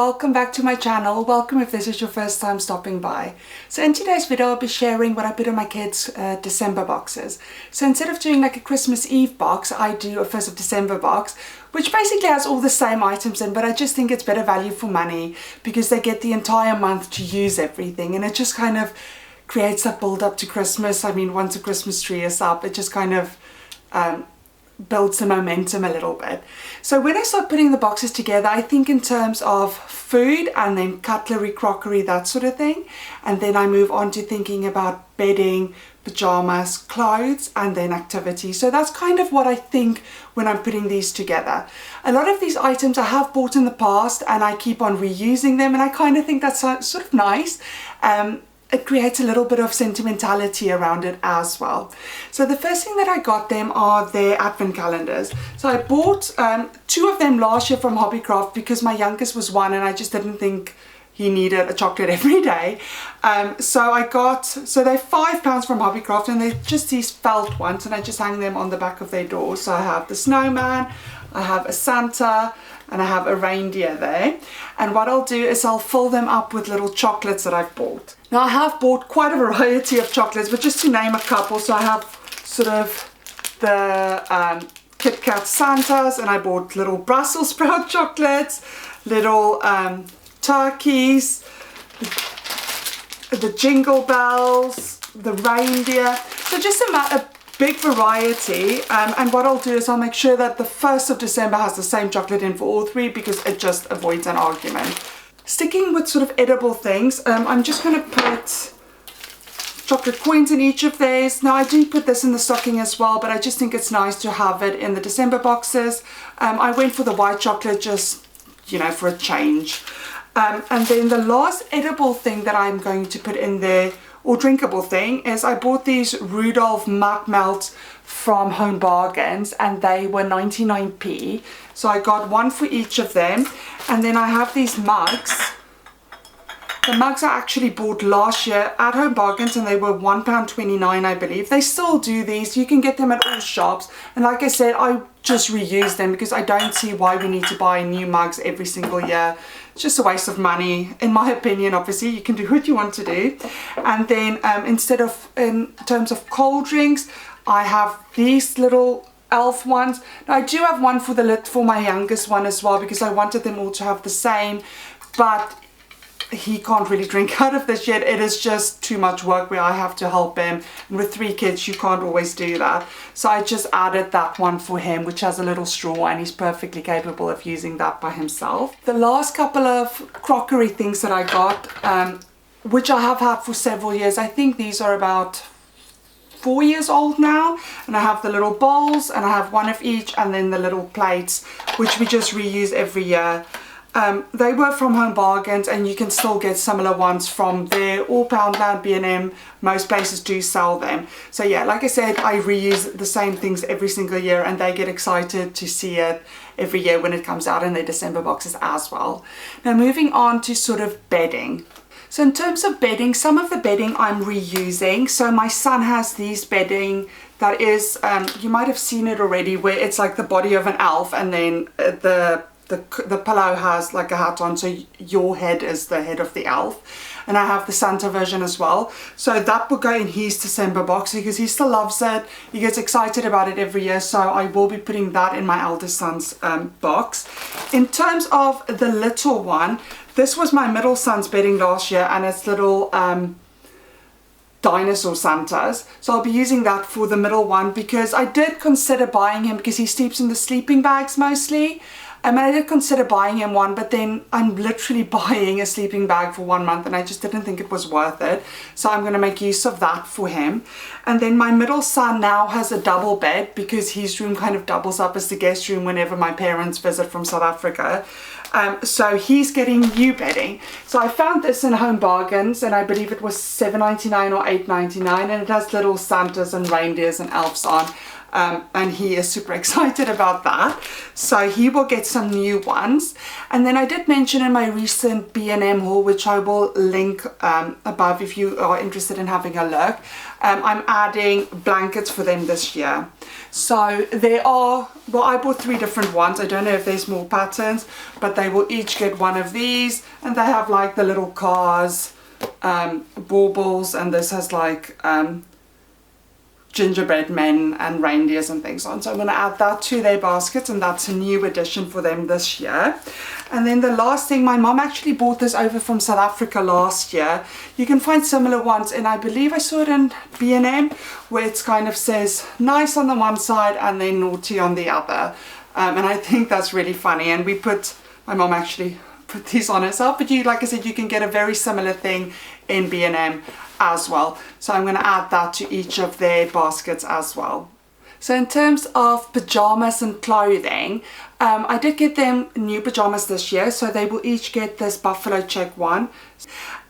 welcome back to my channel. Welcome if this is your first time stopping by. So in today's video I'll be sharing what I put in my kids' December boxes. So instead of doing like a Christmas Eve box, I do a 1st of December box, which basically has all the same items in, but I just think it's better value for money because they get the entire month to use everything, and it just kind of creates that build up to Christmas. I mean, once a Christmas tree is up, it just kind of builds the momentum a little bit. So when I start putting the boxes together, I think in terms of food and then cutlery, crockery, that sort of thing. And then I move on to thinking about bedding, pajamas, clothes, and then activities. So that's kind of what I think when I'm putting these together. A lot of these items I have bought in the past and I keep on reusing them, and I kind of think that's sort of nice. It creates a little bit of sentimentality around it as well. So the first thing that I got them are their advent calendars. So I bought 2 of them last year from Hobbycraft because my youngest was 1 and I just didn't think he needed a chocolate every day. So they're £5 from Hobbycraft, and they're just these felt ones, and I just hang them on the back of their doors. So I have the snowman, I have a Santa, and I have a reindeer there. And what I'll do is I'll fill them up with little chocolates that I've bought. Now I have bought quite a variety of chocolates, but just to name a couple, so I have sort of the Kit Kat Santas, and I bought little Brussels sprout chocolates, little turkeys, the jingle bells, the reindeer. So just a big variety, and what I'll do is I'll make sure that the 1st of December has the same chocolate in for all 3 because it just avoids an argument. Sticking with sort of edible things, I'm just going to put chocolate coins in each of these. Now I do put this in the stocking as well, but I just think it's nice to have it in the December boxes. I went for the white chocolate just, you know, for a change. And then the last edible thing that I'm going to put in there, or drinkable thing, is I bought these Rudolph mug melts from Home Bargains, and they were 99p. So I got 1 for each of them. And then I have these mugs. The mugs I actually bought last year at Home Bargains, and they were £1.29, I believe. They still do these. You can get them at all shops. And like I said, I just reuse them because I don't see why we need to buy new mugs every single year. It's just a waste of money, in my opinion. Obviously, you can do what you want to do. And then in terms of cold drinks, I have these little elf ones. Now, I do have one for my youngest one as well because I wanted them all to have the same, but he can't really drink out of this yet. It is just too much work where I have to help him, and with 3 kids you can't always do that. So I just added that one for him, which has a little straw, and he's perfectly capable of using that by himself. The last couple of crockery things that I got, which I have had for several years, I think these are about 4 years old now, and I have the little bowls, and I have 1 of each, and then the little plates, which we just reuse every year. They were from Home Bargains, and you can still get similar ones from there, or Poundland, B&M. Most places do sell them. So yeah, like I said, I reuse the same things every single year, and they get excited to see it every year when it comes out in their December boxes as well. Now moving on to sort of bedding. So in terms of bedding, some of the bedding I'm reusing. So my son has these bedding that is, you might have seen it already, where it's like the body of an elf, and then the pillow has like a hat on, so your head is the head of the elf. And I have the Santa version as well. So that will go in his December box because he still loves it. He gets excited about it every year. So I will be putting that in my eldest son's box. In terms of the little one, this was my middle son's bedding last year, and it's little dinosaur Santas. So I'll be using that for the middle one because I did consider buying him because he sleeps in the sleeping bags mostly. And I did consider buying him one, but then I'm literally buying a sleeping bag for 1 month, and I just didn't think it was worth it. So I'm going to make use of that for him. And then my middle son now has a double bed because his room kind of doubles up as the guest room whenever my parents visit from South Africa. So he's getting new bedding. So I found this in Home Bargains, and I believe it was $7.99 or $8.99, and it has little Santas and reindeers and elves on. and he is super excited about that. So he will get some new ones. And then I did mention in my recent B&M haul, which I will link above if you are interested in having a look, I'm adding blankets for them this year. So there are, well, I bought 3 different ones. I don't know if there's more patterns, but they will each get one of these, and they have like the little cars, baubles, and this has like gingerbread men and reindeers and things on. So I'm going to add that to their baskets, and that's a new addition for them this year. And then the last thing, my mom actually bought this over from South Africa last year. You can find similar ones, and I believe I saw it in B&M, where it kind of says nice on the one side and then naughty on the other. And I think that's really funny. And my mom actually put these on herself, but like I said, you can get a very similar thing in B&M as well. So I'm going to add that to each of their baskets as well. So in terms of pajamas and clothing, I did get them new pajamas this year, so they will each get this buffalo check one.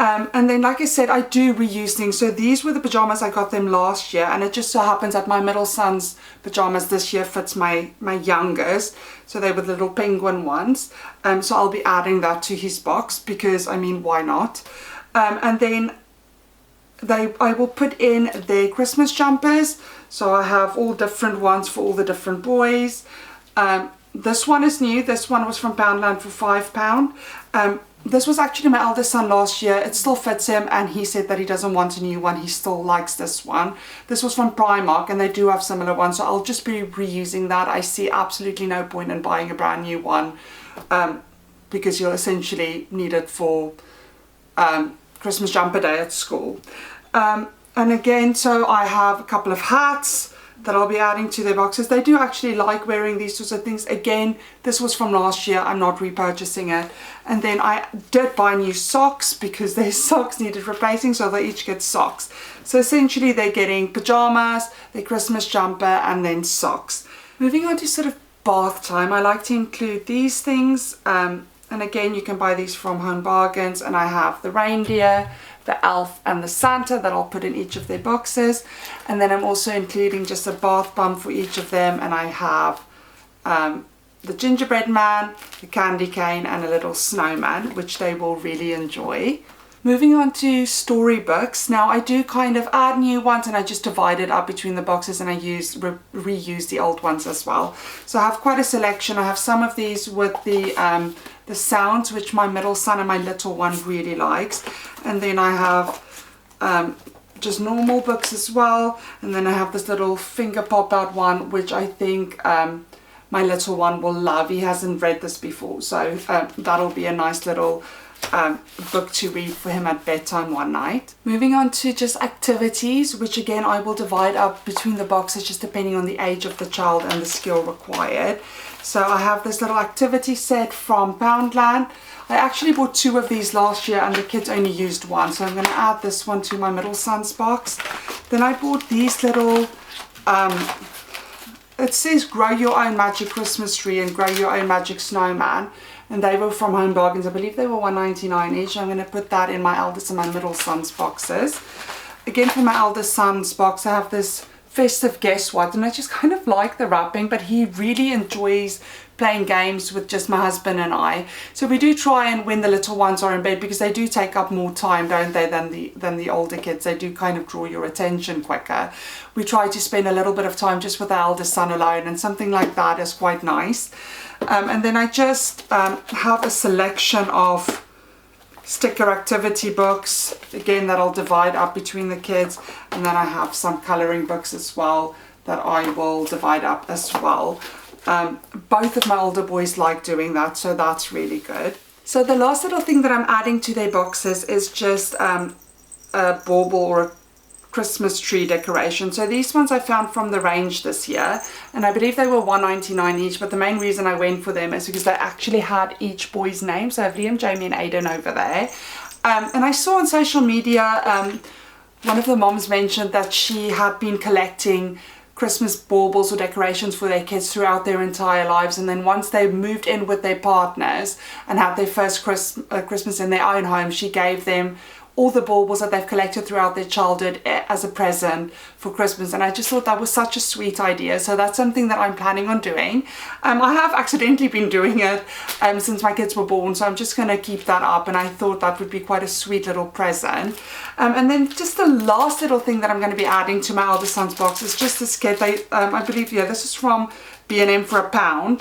And then, like I said, I do reuse things. So these were the pajamas I got them last year, and it just so happens that my middle son's pajamas this year fits my youngest. So they were the little penguin ones. So I'll be adding that to his box because, I mean, why not? And then I will put in their Christmas jumpers. So I have all different ones for all the different boys. This one is new. This one was from Poundland for £5. This was actually my eldest son last year. It still fits him, and he said that he doesn't want a new one. He still likes this one. This was from Primark, and they do have similar ones, so I'll just be reusing that. I see absolutely no point in buying a brand new one because you'll essentially need it for Christmas jumper day at school. And again, so I have a couple of hats that I'll be adding to their boxes. They do actually like wearing these sorts of things. Again, this was from last year. I'm not repurchasing it. And then I did buy new socks because their socks needed replacing, so they each get socks. So essentially they're getting pajamas, their Christmas jumper, and then socks. Moving on to sort of bath time, I like to include these things. And again, you can buy these from Home Bargains, and I have the reindeer, the elf, and the Santa that I'll put in each of their boxes. And then I'm also including just a bath bomb for each of them, and I have the gingerbread man, the candy cane, and a little snowman, which they will really enjoy. Moving on to storybooks. Now I do kind of add new ones, and I just divide it up between the boxes, and I reuse the old ones as well. So I have quite a selection. I have some of these with the sounds, which my middle son and my little one really likes. And then I have just normal books as well. And then I have this little finger pop out one, which I think my little one will love. He hasn't read this before, so that'll be a nice little book to read for him at bedtime one night. Moving on to just activities, which again I will divide up between the boxes just depending on the age of the child and the skill required. So I have this little activity set from Poundland. I actually bought 2 of these last year, and the kids only used 1, so I'm going to add this one to my middle son's box. Then I bought these little it says grow your own magic Christmas tree and grow your own magic snowman, and they were from Home Bargains. I believe they were $1.99 each. I'm going to put that in my eldest and my middle son's boxes. Again, for my eldest son's box, I have this festive guess what, and I just kind of like the wrapping, but he really enjoys playing games with just my husband and I. So we do try, and when the little ones are in bed, because they do take up more time, don't they, than the older kids. They do kind of draw your attention quicker. We try to spend a little bit of time just with our eldest son alone, and something like that is quite nice. And then I just have a selection of sticker activity books, again, that I'll divide up between the kids. And then I have some colouring books as well that I will divide up as well. Both of my older boys like doing that, so that's really good. So the last little thing that I'm adding to their boxes is just a bauble or a Christmas tree decoration. So these ones I found from the range this year, and I believe they were $1.99 each, but the main reason I went for them is because they actually had each boy's name. So I have Liam, Jamie, and Aiden over there. And I saw on social media, one of the moms mentioned that she had been collecting Christmas baubles or decorations for their kids throughout their entire lives, and then once they moved in with their partners and had their first Christmas in their own home, she gave them all the baubles that they've collected throughout their childhood as a present for Christmas, and I just thought that was such a sweet idea. So that's something that I'm planning on doing. I have accidentally been doing it since my kids were born, so I'm just going to keep that up, and I thought that would be quite a sweet little present. And then just the last little thing that I'm going to be adding to my eldest son's box is just this kit. I believe, yeah, this is from B&M for £1,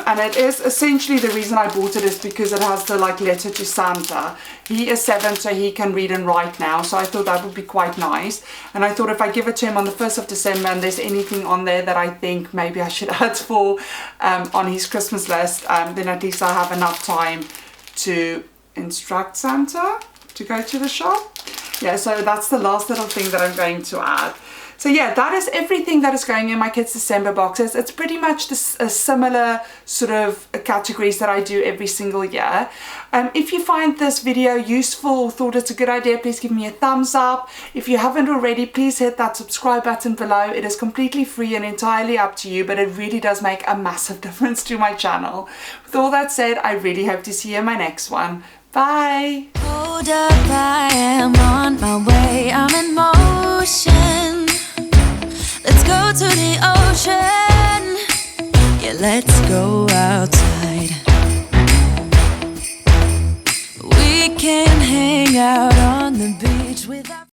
and it is essentially, the reason I bought it is because it has the like letter to Santa. He is 7, so he can read and write now, so I thought that would be quite nice. And I thought if I give it to him on the 1st of December and there's anything on there that I think maybe I should add for on his Christmas list, then at least I have enough time to instruct Santa to go to the shop. Yeah, so that's the last little thing that I'm going to add. So yeah, that is everything that is going in my kids' December boxes. It's pretty much this similar sort of categories that I do every single year. If you find this video useful or thought it's a good idea, please give me a thumbs up. If you haven't already, please hit that subscribe button below. It is completely free and entirely up to you, but it really does make a massive difference to my channel. With all that said, I really hope to see you in my next one. Bye! Hold up, I am on my way, I'm in motion. Let's go to the ocean. Yeah, let's go outside. We can hang out on the beach without